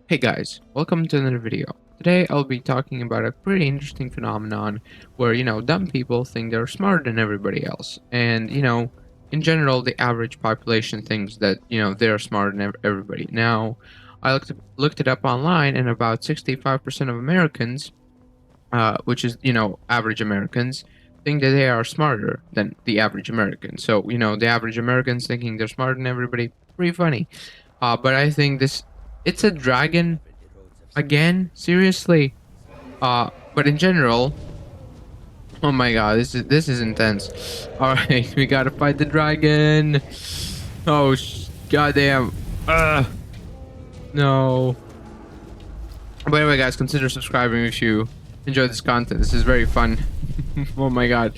Hey guys, welcome to another video. Today I'll be talking about a pretty interesting phenomenon where, dumb people think they're smarter than everybody else. And, in general, the average population thinks that, they're smarter than everybody. Now, I looked it up online, and about 65% of Americans, which is, average Americans, think that they are smarter than the average American. So, the average Americans thinking they're smarter than everybody, pretty funny. But I think it's a dragon. Again? Seriously? But in general, oh my god, this is intense. All right, we gotta fight the dragon. Oh, goddamn. No. By the way, guys, consider subscribing if you enjoy this content. This is very fun. Oh my god.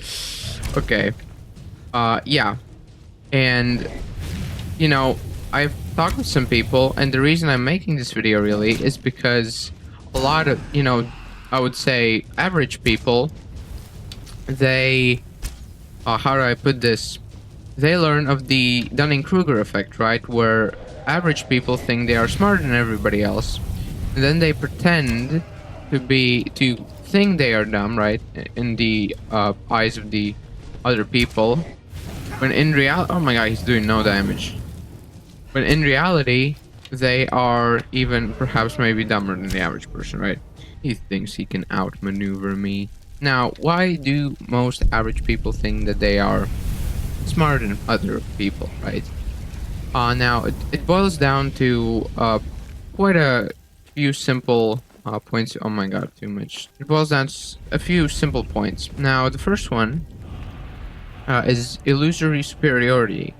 Okay. Yeah. And you know, I've talked with some people, and the reason I'm making this video really is because a lot of, I would say average people, they, how do I put this? They learn of the Dunning-Kruger effect, right? Where average people think they are smarter than everybody else, and then they pretend to think they are dumb, right? In the eyes of the other people, when in reality, oh my god, he's doing no damage. But in reality, they are even perhaps maybe dumber than the average person, right? He thinks he can outmaneuver me. Now, why do most average people think that they are smarter than other people, right? Now, it boils down to quite a few simple points. Oh my god, too much. It boils down to a few simple points. Now, the first one is illusory superiority.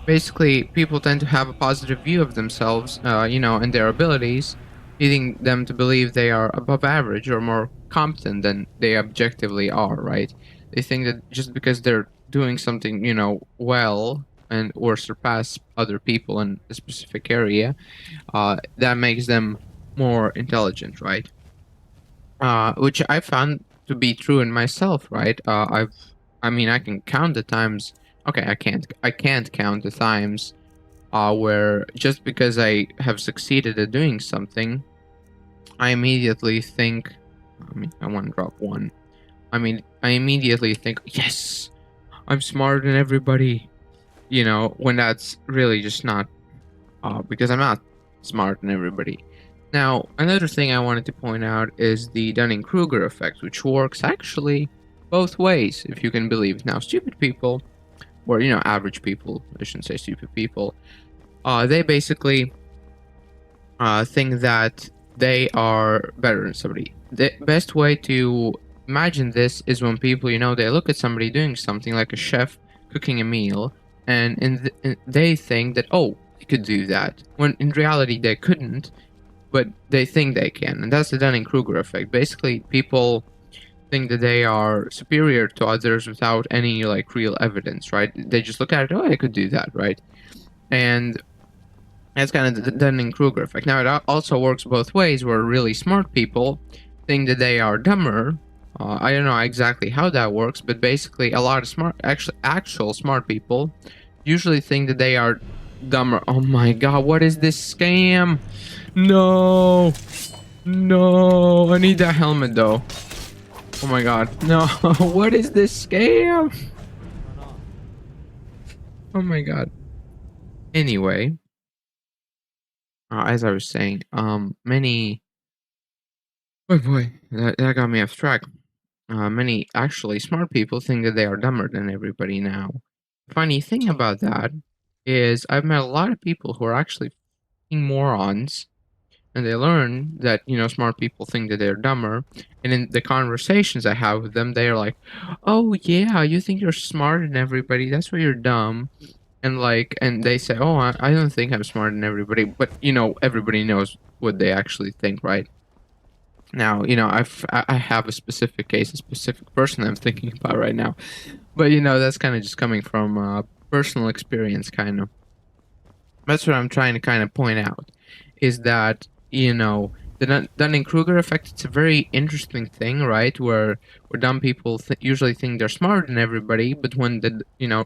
Basically, people tend to have a positive view of themselves, and their abilities, leading them to believe they are above average or more competent than they objectively are, right? They think that just because they're doing something, well and or surpass other people in a specific area, that makes them more intelligent, right? Which I found to be true in myself, right? I can count the times. Okay, I can't count the times where just because I have succeeded at doing something, I immediately think. I want to drop one. I immediately think, yes, I'm smarter than everybody. When that's really just not. Because I'm not smarter than everybody. Now, another thing I wanted to point out is the Dunning-Kruger effect, which works actually both ways, if you can believe. Now, stupid people, or average people, I shouldn't say stupid people, they basically think that they are better than somebody. The best way to imagine this is when people, they look at somebody doing something like a chef cooking a meal, and they think that, oh, they could do that, when in reality they couldn't, but they think they can, and that's the Dunning-Kruger effect. Basically, people think that they are superior to others without any like real evidence, right? They just look at it, oh, I could do that, right? And that's kind of the Dunning-Kruger effect. Now, it also works both ways, where really smart people think that they are dumber. I don't know exactly how that works, but basically, a lot of actual smart people usually think that they are dumber. Oh my god, what is this scam? No, no, I need that helmet though. Oh my god, no, what is this scam? Oh my god. Anyway, as I was saying, many. Oh boy, that got me off track. Many actually smart people think that they are dumber than everybody now. Funny thing about that is I've met a lot of people who are actually fucking morons, and they learn that, smart people think that they're dumber. And in the conversations I have with them, they're like, oh yeah, you think you're smarter than everybody, that's why you're dumb. And they say, oh, I don't think I'm smarter than everybody, but everybody knows what they actually think, right? Now, I have a specific case, a specific person I'm thinking about right now, but that's kind of just coming from personal experience, kind of. That's what I'm trying to kind of point out, is that the Dunning-Kruger effect. It's a very interesting thing, right? Where dumb people usually think they're smarter than everybody, but when the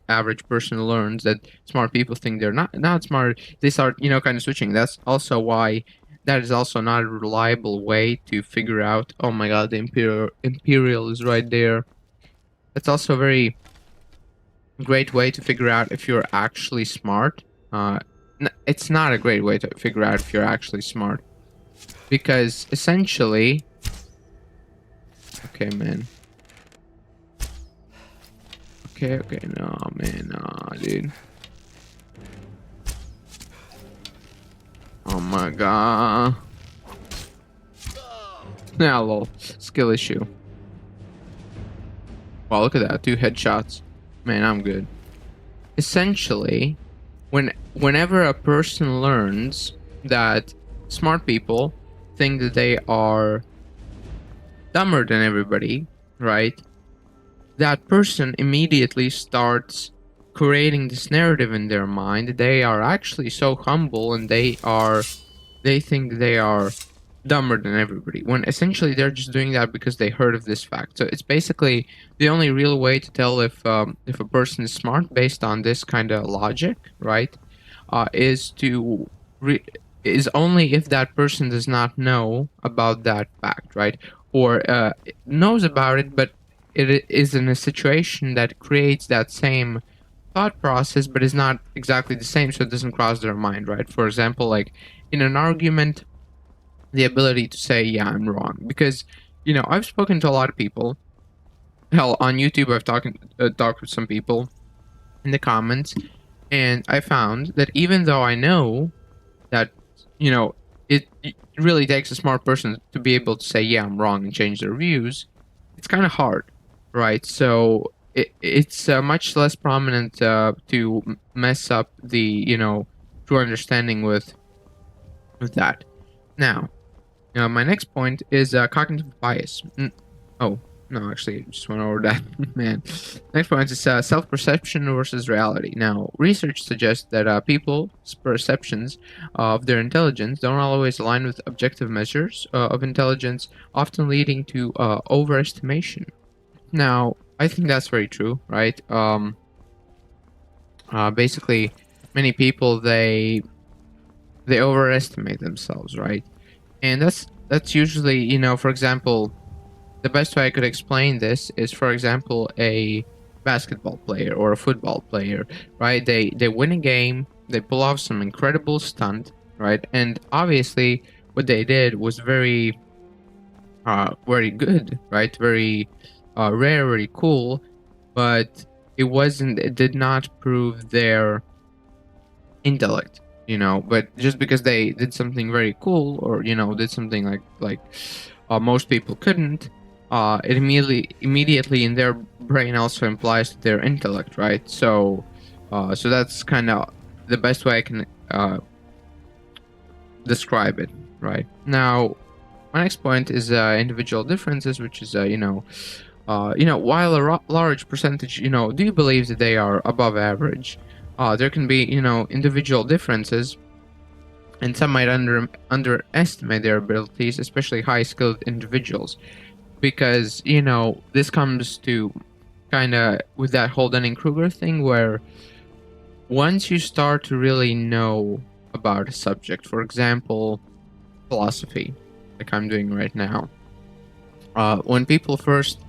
average person learns that smart people think they're not smart, they start kind of switching. That's also why that is also not a reliable way to figure out. Oh my god, the Imperial is right there. That's also a very great way to figure out if you're actually smart. It's not a great way to figure out if you're actually smart, because essentially, okay, man. Okay, no, man, no, dude. Oh my god. Nah, lol. Skill issue. Wow, look at that. 2 headshots. Man, I'm good. Essentially, whenever a person learns that smart people think that they are dumber than everybody, right? That person immediately starts creating this narrative in their mind. They are actually so humble, and they think they are dumber than everybody, when essentially they're just doing that because they heard of this fact. So it's basically the only real way to tell if a person is smart based on this kind of logic, right? Is to is only if that person does not know about that fact, right? Or knows about it, but it is in a situation that creates that same thought process, but is not exactly the same, so it doesn't cross their mind, right? For example, like in an argument, the ability to say, yeah, I'm wrong. Because, I've spoken to a lot of people. Hell, on YouTube, I've talked with some people in the comments, and I found that even though I know that, it really takes a smart person to be able to say, yeah, I'm wrong, and change their views, it's kind of hard, right? So it's much less prominent to mess up the, true understanding with that. Now, my next point is cognitive bias. Oh, no, actually, I just went over that. Man. Next point is self-perception versus reality. Now, research suggests that people's perceptions of their intelligence don't always align with objective measures of intelligence, often leading to overestimation. Now, I think that's very true, right? Basically, many people, they overestimate themselves, right? And that's usually, for example, the best way I could explain this is, for example, a basketball player or a football player, right? They win a game, they pull off some incredible stunt, right? And obviously what they did was very good, right? Very rare, very cool, but it did not prove their intellect, but just because they did something very cool, or did something like most people couldn't, it immediately in their brain also implies their intellect, right? So that's kind of the best way I can describe it. Right now, my next point is individual differences, which is while a large percentage, do you believe that they are above average, there can be, individual differences, and some might underestimate their abilities, especially high-skilled individuals, because, this comes to kind of with that whole Dunning-Kruger thing, where once you start to really know about a subject, for example, philosophy, like I'm doing right now, when people first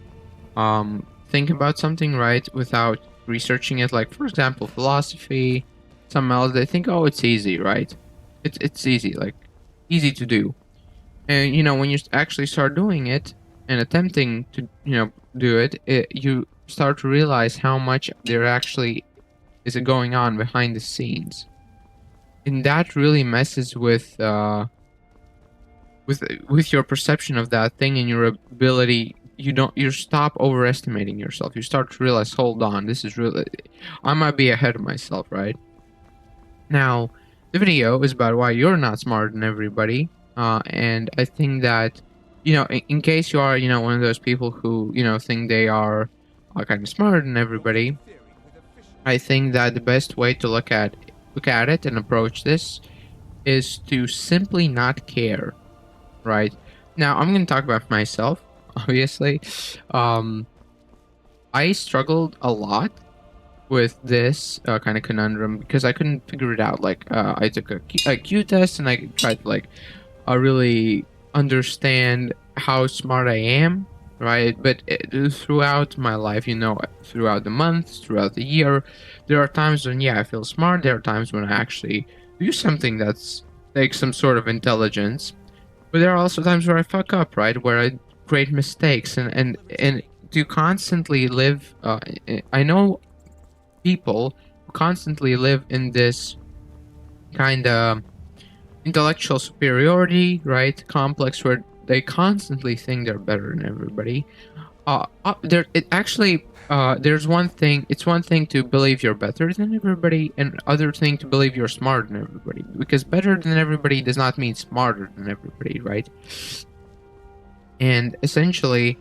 think about something, right, without researching it, like for example philosophy, some else, they think, oh, it's easy, right? It's easy, like easy to do. And when you actually start doing it and attempting to do it, you start to realize how much there actually is going on behind the scenes, and that really messes with your perception of that thing and your ability. You stop overestimating yourself. You start to realize, hold on, this is really, I might be ahead of myself, right? Now, the video is about why you're not smarter than everybody, and I think that, in case you are, one of those people who, think they are kind of smarter than everybody, I think that the best way to look at it and approach this is to simply not care, right? Now, I'm going to talk about myself, obviously. I struggled a lot with this kind of conundrum because I couldn't figure it out. Like, I took a Q test, and I tried to really understand how smart I am, right? But throughout my life, throughout the months, throughout the year, there are times when, yeah, I feel smart. There are times when I actually do something that's like some sort of intelligence. But there are also times where I fuck up, right? Where I create mistakes, and to constantly live. I know people who constantly live in this kind of intellectual superiority, right? Complex, where they constantly think they're better than everybody. There, it actually, there's one thing. It's one thing to believe you're better than everybody, and other thing to believe you're smarter than everybody. Because better than everybody does not mean smarter than everybody, right? And essentially,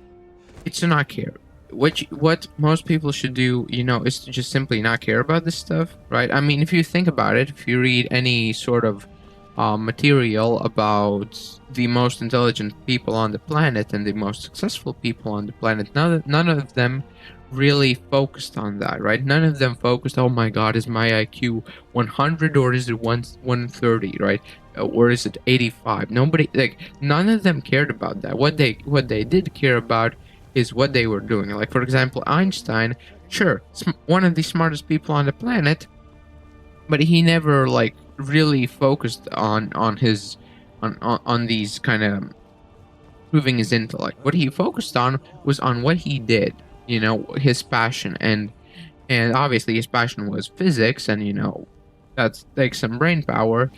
it's to not care. What most people should do, is to just simply not care about this stuff, right? I mean, if you think about it, if you read any sort of material about the most intelligent people on the planet and the most successful people on the planet, none of them really focused on that, right? None of them focused, oh my God, is my IQ 100 or is it 130, right? Or is it 85? Nobody, like, none of them cared about that. What they did care about is what they were doing. Like, for example, Einstein, sure, one of the smartest people on the planet, but he never like really focused on his on these kind of proving his intellect. What he focused on was on what he did, his passion, and obviously his passion was physics, and that's like some brain power.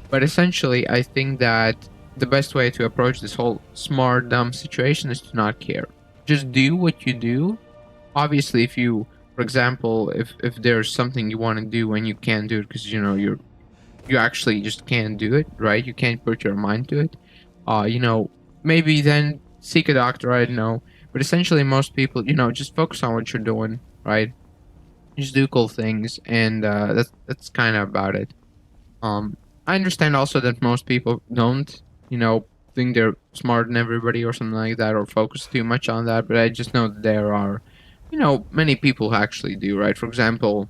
But essentially, I think that the best way to approach this whole smart dumb situation is to not care. Just do what you do. Obviously, if you, for example, if there's something you want to do and you can't do it because you actually just can't do it, right? You can't put your mind to it. Maybe then seek a doctor. I don't know, but essentially, most people, just focus on what you're doing, right? Just do cool things, and that's kind of about it. Um, I understand also that most people don't, think they're smarter than everybody or something like that, or focus too much on that. But I just know that there are, many people who actually do, right? For example,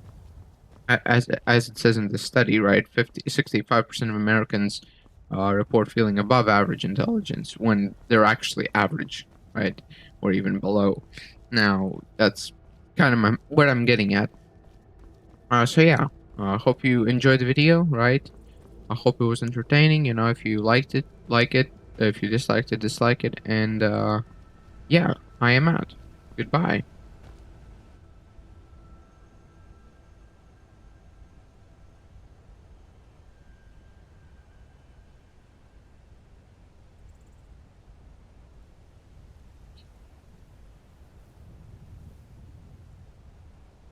as it says in the study, right, 65% of Americans report feeling above average intelligence when they're actually average, right, or even below. Now, that's kind of what I'm getting at. So yeah, hope you enjoyed the video, right? I hope it was entertaining. If you liked it, like it. If you disliked it, dislike it. And yeah, I am out. Goodbye.